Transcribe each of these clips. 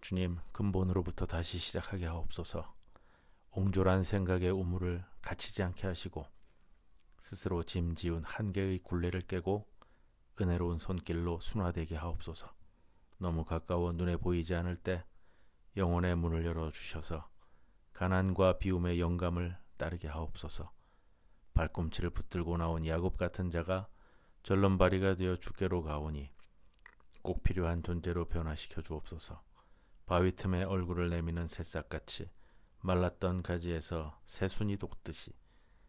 주님, 근본으로부터 다시 시작하게 하옵소서. 옹졸한 생각의 우물을 갇히지 않게 하시고 스스로 짐지운 한계의 굴레를 깨고 은혜로운 손길로 순화되게 하옵소서. 너무 가까워 눈에 보이지 않을 때 영혼의 문을 열어주셔서 가난과 비움의 영감을 따르게 하옵소서. 발꿈치를 붙들고 나온 야곱 같은 자가 절름발이가 되어 주께로 가오니 꼭 필요한 존재로 변화시켜 주옵소서. 바위 틈에 얼굴을 내미는 새싹같이 말랐던 가지에서 새순이 돋듯이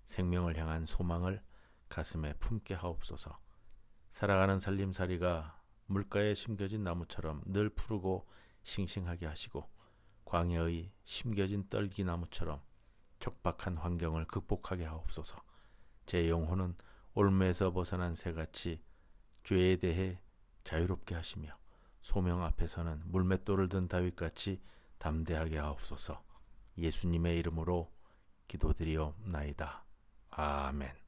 생명을 향한 소망을 가슴에 품게 하옵소서. 살아가는 살림살이가 물가에 심겨진 나무처럼 늘 푸르고 싱싱하게 하시고 광야의 심겨진 떨기나무처럼 척박한 환경을 극복하게 하옵소서. 제 영혼은 올무에서 벗어난 새같이 죄에 대해 자유롭게 하시며 소명 앞에서는 물맷돌을 든 다윗같이 담대하게 하옵소서. 예수님의 이름으로 기도드리옵나이다. 아멘.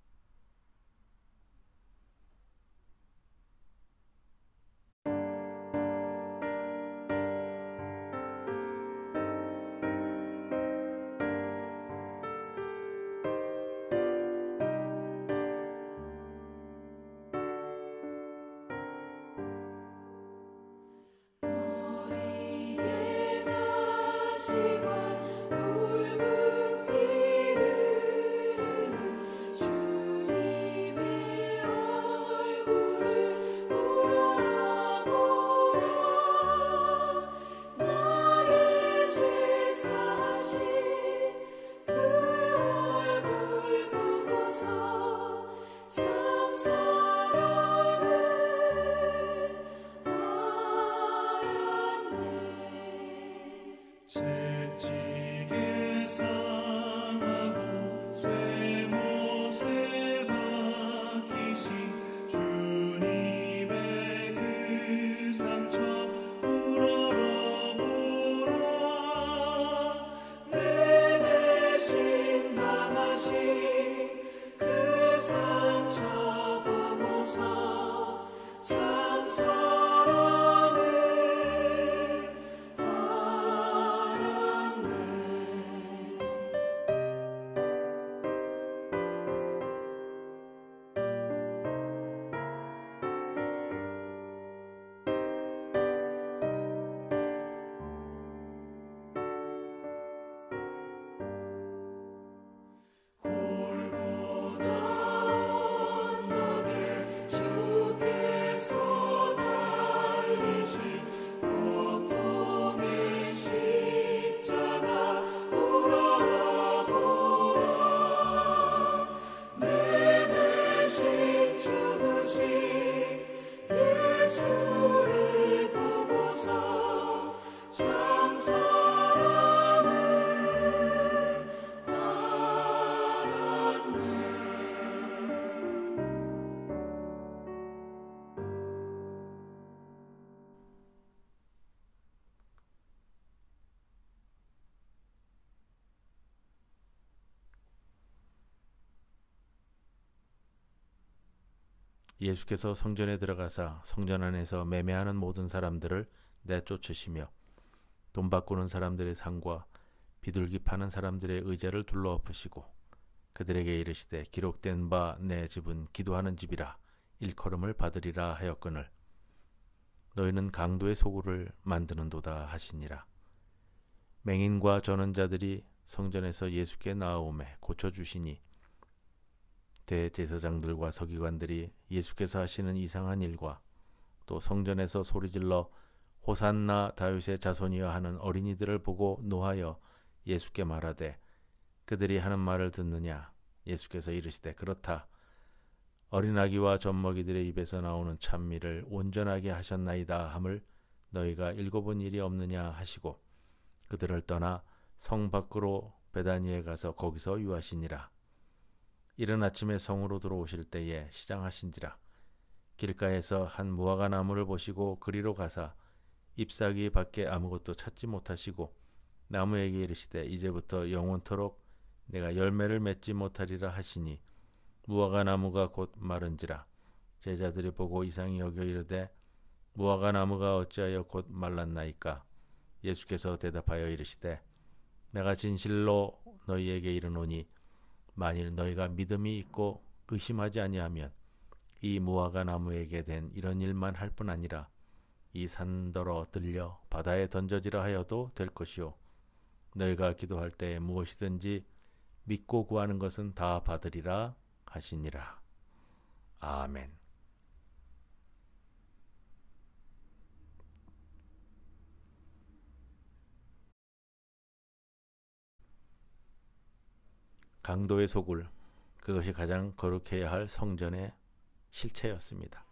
예수께서 성전에 들어가사 성전 안에서 매매하는 모든 사람들을 내쫓으시며 돈 바꾸는 사람들의 상과 비둘기 파는 사람들의 의자를 둘러엎으시고 그들에게 이르시되 기록된 바 내 집은 기도하는 집이라 일컬음을 받으리라 하였거늘 너희는 강도의 소굴을 만드는도다 하시니라. 맹인과 전원자들이 성전에서 예수께 나아오매 고쳐주시니 대제사장들과 서기관들이 예수께서 하시는 이상한 일과 또 성전에서 소리질러 호산나 다윗의 자손이여 하는 어린이들을 보고 노하여 예수께 말하되 그들이 하는 말을 듣느냐. 예수께서 이르시되 그렇다. 어린아기와 젖먹이들의 입에서 나오는 찬미를 온전하게 하셨나이다 함을 너희가 읽어본 일이 없느냐 하시고 그들을 떠나 성 밖으로 베다니에 가서 거기서 유하시니라. 이른 아침에 성으로 들어오실 때에 시장하신지라. 길가에서 한 무화과 나무를 보시고 그리로 가사 잎사귀 밖에 아무것도 찾지 못하시고 나무에게 이르시되 이제부터 영원토록 내가 열매를 맺지 못하리라 하시니 무화과 나무가 곧 마른지라. 제자들이 보고 이상히 여겨 이르되 무화과 나무가 어찌하여 곧 말랐나이까. 예수께서 대답하여 이르시되 내가 진실로 너희에게 이르노니 만일 너희가 믿음이 있고 의심하지 아니하면 이 무화과 나무에게 된 이런 일만 할 뿐 아니라 이 산더러 들려 바다에 던져지라 하여도 될 것이요 너희가 기도할 때 무엇이든지 믿고 구하는 것은 다 받으리라 하시니라. 아멘. 강도의 소굴, 그것이 가장 거룩해야 할 성전의 실체였습니다.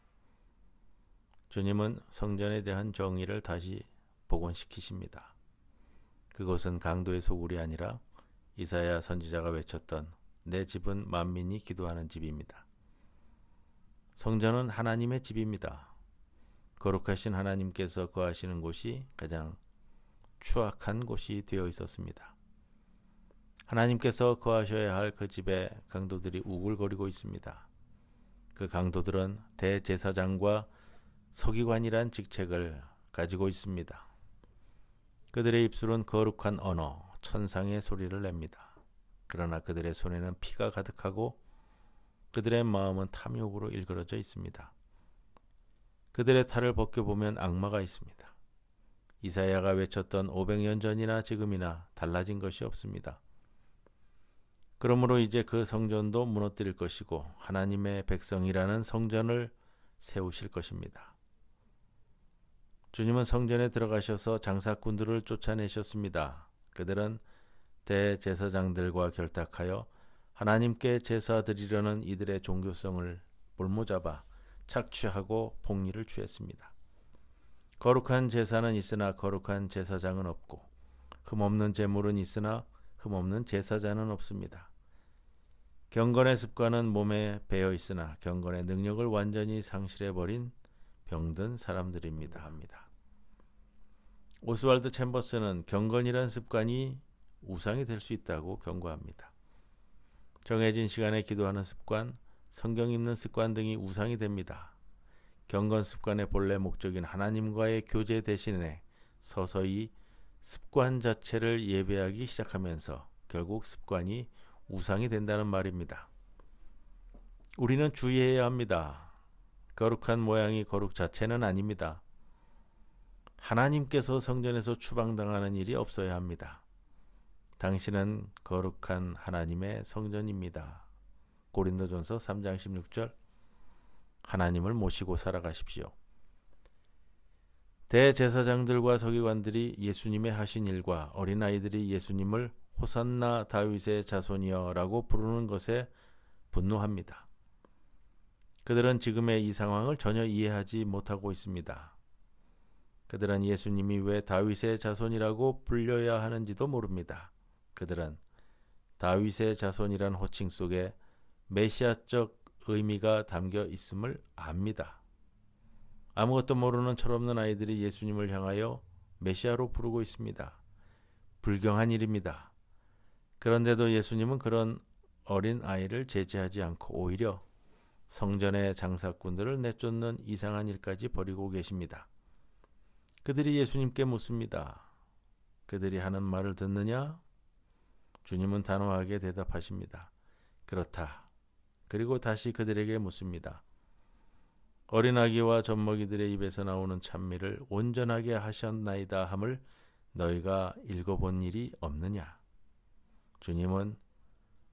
주님은 성전에 대한 정의를 다시 복원시키십니다. 그곳은 강도의 소굴이 아니라 이사야 선지자가 외쳤던 내 집은 만민이 기도하는 집입니다. 성전은 하나님의 집입니다. 거룩하신 하나님께서 거하시는 곳이 가장 추악한 곳이 되어 있었습니다. 하나님께서 거하셔야 할 그 집에 강도들이 우글거리고 있습니다. 그 강도들은 대제사장과 서기관이란 직책을 가지고 있습니다. 그들의 입술은 거룩한 언어, 천상의 소리를 냅니다. 그러나 그들의 손에는 피가 가득하고 그들의 마음은 탐욕으로 일그러져 있습니다. 그들의 탈을 벗겨보면 악마가 있습니다. 이사야가 외쳤던 500년 전이나 지금이나 달라진 것이 없습니다. 그러므로 이제 그 성전도 무너뜨릴 것이고 하나님의 백성이라는 성전을 세우실 것입니다. 주님은 성전에 들어가셔서 장사꾼들을 쫓아내셨습니다. 그들은 대제사장들과 결탁하여 하나님께 제사 드리려는 이들의 종교성을 볼모잡아 착취하고 폭리를 취했습니다. 거룩한 제사는 있으나 거룩한 제사장은 없고 흠없는 제물은 있으나 흠없는 제사장은 없습니다. 경건의 습관은 몸에 배어 있으나 경건의 능력을 완전히 상실해버린 병든 사람들입니다. 합니다. 오스왈드 챔버스는 경건이란 습관이 우상이 될 수 있다고 경고합니다. 정해진 시간에 기도하는 습관, 성경 읽는 습관 등이 우상이 됩니다. 경건 습관의 본래 목적인 하나님과의 교제 대신에 서서히 습관 자체를 예배하기 시작하면서 결국 습관이 우상이 된다는 말입니다. 우리는 주의해야 합니다. 거룩한 모양이 거룩 자체는 아닙니다. 하나님께서 성전에서 추방당하는 일이 없어야 합니다. 당신은 거룩한 하나님의 성전입니다. 고린도전서 3장 16절. 하나님을 모시고 살아가십시오. 대제사장들과 서기관들이 예수님의 하신 일과 어린아이들이 예수님을 호산나 다윗의 자손이여 라고 부르는 것에 분노합니다. 그들은 지금의 이 상황을 전혀 이해하지 못하고 있습니다. 그들은 예수님이 왜 다윗의 자손이라고 불려야 하는지도 모릅니다. 그들은 다윗의 자손이란 호칭 속에 메시아적 의미가 담겨 있음을 압니다. 아무것도 모르는 철없는 아이들이 예수님을 향하여 메시아로 부르고 있습니다. 불경한 일입니다. 그런데도 예수님은 그런 어린 아이를 제지하지 않고 오히려 성전의 장사꾼들을 내쫓는 이상한 일까지 벌이고 계십니다. 그들이 예수님께 묻습니다. 그들이 하는 말을 듣느냐? 주님은 단호하게 대답하십니다. 그렇다. 그리고 다시 그들에게 묻습니다. 어린아기와 젖먹이들의 입에서 나오는 찬미를 온전하게 하셨나이다 함을 너희가 읽어본 일이 없느냐? 주님은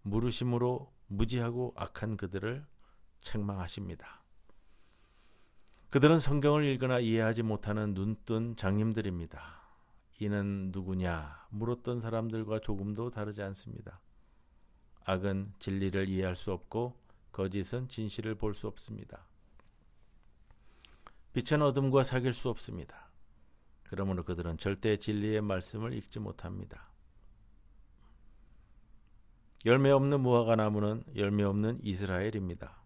물으심으로 무지하고 악한 그들을 책망하십니다. 그들은 성경을 읽거나 이해하지 못하는 눈뜬 장님들입니다. 이는 누구냐? 물었던 사람들과 조금도 다르지 않습니다. 악은 진리를 이해할 수 없고 거짓은 진실을 볼 수 없습니다. 빛은 어둠과 사귈 수 없습니다. 그러므로 그들은 절대 진리의 말씀을 읽지 못합니다. 열매 없는 무화과 나무는 열매 없는 이스라엘입니다.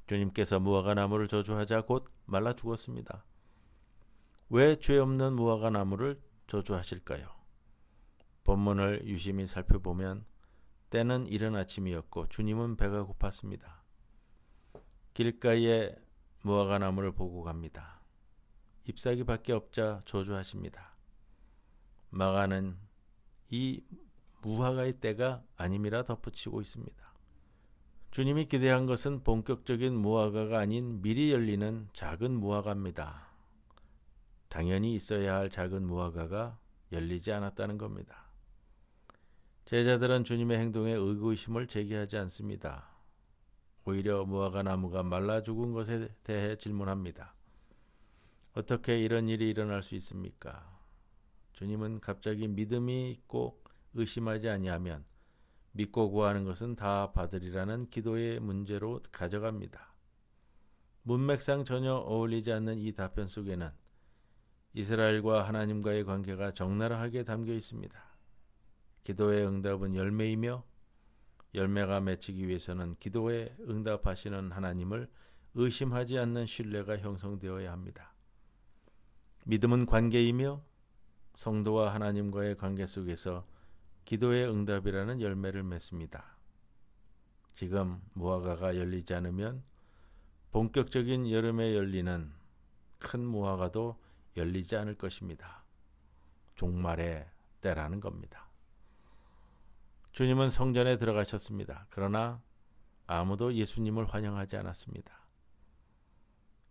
주님께서 무화과 나무를 저주하자 곧 말라 죽었습니다. 왜 죄 없는 무화과 나무를 저주하실까요? 본문을 유심히 살펴보면 때는 이른 아침이었고 주님은 배가 고팠습니다. 길가에 무화과 나무를 보고 갑니다. 잎사귀 밖에 없자 저주하십니다. 마가는 이 무화과의 때가 아님이라 덧붙이고 있습니다. 주님이 기대한 것은 본격적인 무화과가 아닌 미리 열리는 작은 무화과입니다. 당연히 있어야 할 작은 무화과가 열리지 않았다는 겁니다. 제자들은 주님의 행동에 의구심을 제기하지 않습니다. 오히려 무화과 나무가 말라 죽은 것에 대해 질문합니다. 어떻게 이런 일이 일어날 수 있습니까? 주님은 갑자기 믿음이 있고 의심하지 아니하면 믿고 구하는 것은 다 받으리라는 기도의 문제로 가져갑니다. 문맥상 전혀 어울리지 않는 이 답변 속에는 이스라엘과 하나님과의 관계가 적나라하게 담겨 있습니다. 기도의 응답은 열매이며 열매가 맺히기 위해서는 기도에 응답하시는 하나님을 의심하지 않는 신뢰가 형성되어야 합니다. 믿음은 관계이며 성도와 하나님과의 관계 속에서 기도의 응답이라는 열매를 맺습니다. 지금 무화과가 열리지 않으면 본격적인 여름에 열리는 큰 무화과도 열리지 않을 것입니다. 종말의 때라는 겁니다. 주님은 성전에 들어가셨습니다. 그러나 아무도 예수님을 환영하지 않았습니다.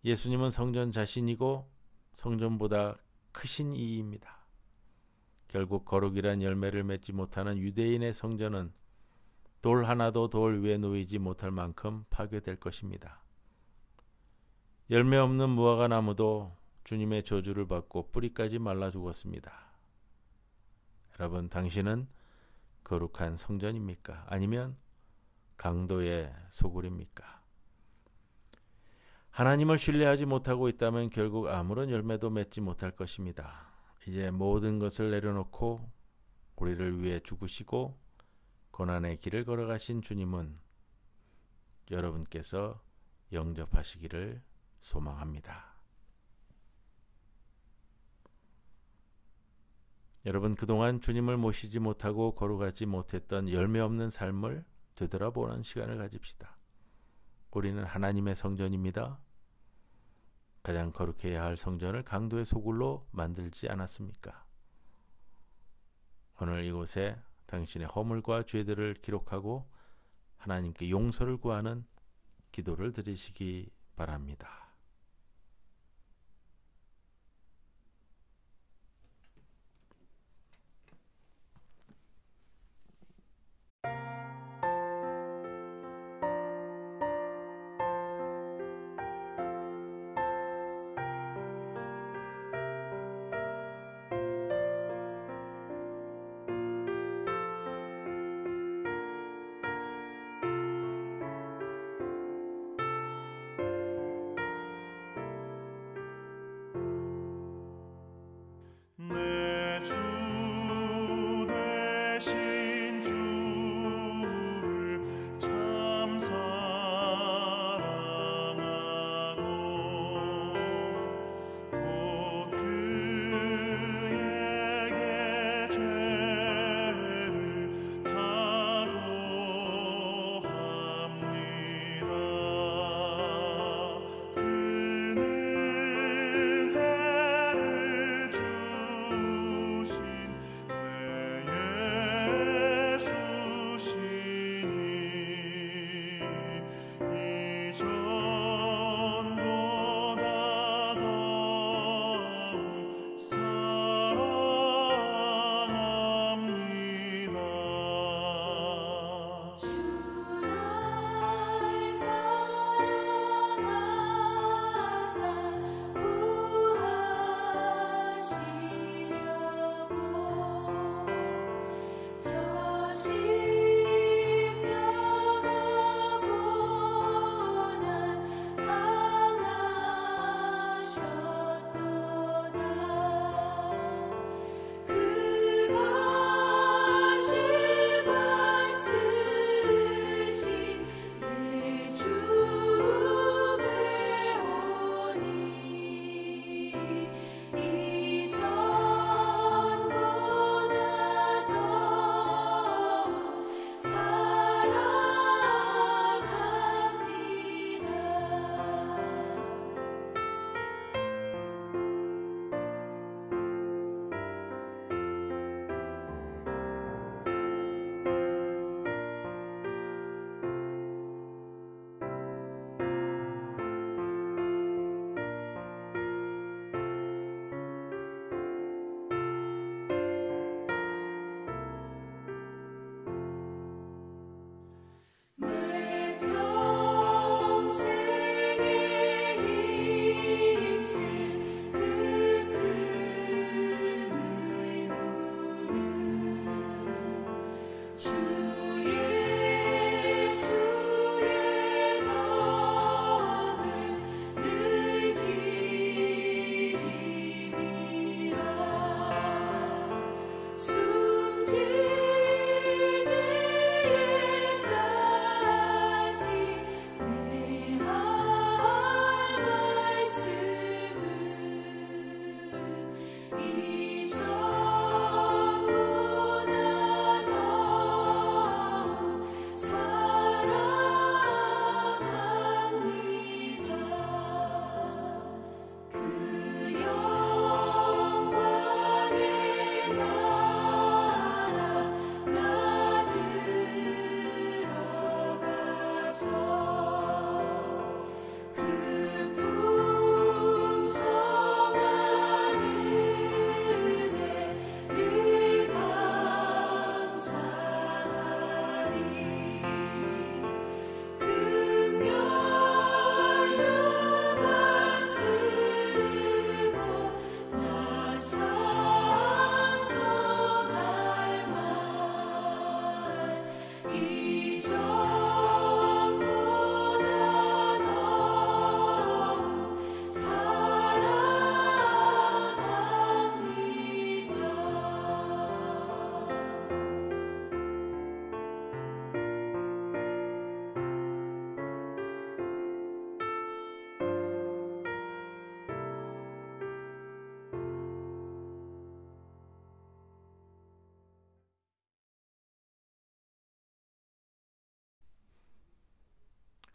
예수님은 성전 자신이고 성전보다 크신 이입니다. 결국 거룩이란 열매를 맺지 못하는 유대인의 성전은 돌 하나도 돌 위에 놓이지 못할 만큼 파괴될 것입니다. 열매 없는 무화과 나무도 주님의 저주를 받고 뿌리까지 말라 죽었습니다. 여러분, 당신은 거룩한 성전입니까? 아니면 강도의 소굴입니까? 하나님을 신뢰하지 못하고 있다면 결국 아무런 열매도 맺지 못할 것입니다. 이제 모든 것을 내려놓고 우리를 위해 죽으시고 고난의 길을 걸어가신 주님은 여러분께서 영접하시기를 소망합니다. 여러분, 그동안 주님을 모시지 못하고 거룩하지 못했던 열매 없는 삶을 되돌아보는 시간을 가집시다. 우리는 하나님의 성전입니다. 가장 거룩해야 할 성전을 강도의 소굴로 만들지 않았습니까? 오늘 이곳에 당신의 허물과 죄들을 기록하고 하나님께 용서를 구하는 기도를 드리시기 바랍니다.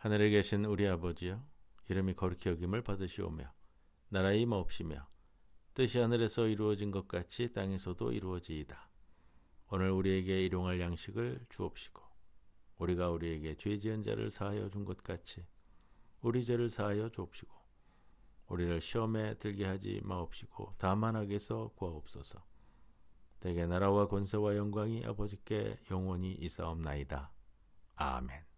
하늘에 계신 우리 아버지여, 이름이 거룩히 여김을 받으시오며 나라의 임하옵시며 뜻이 하늘에서 이루어진 것 같이 땅에서도 이루어지이다. 오늘 우리에게 일용할 양식을 주옵시고 우리가 우리에게 죄 지은 자를 사하여 준 것 같이 우리 죄를 사하여 주옵시고 우리를 시험에 들게 하지 마옵시고 다만 악에서 구하옵소서. 대개 나라와 권세와 영광이 아버지께 영원히 있사옵나이다. 아멘.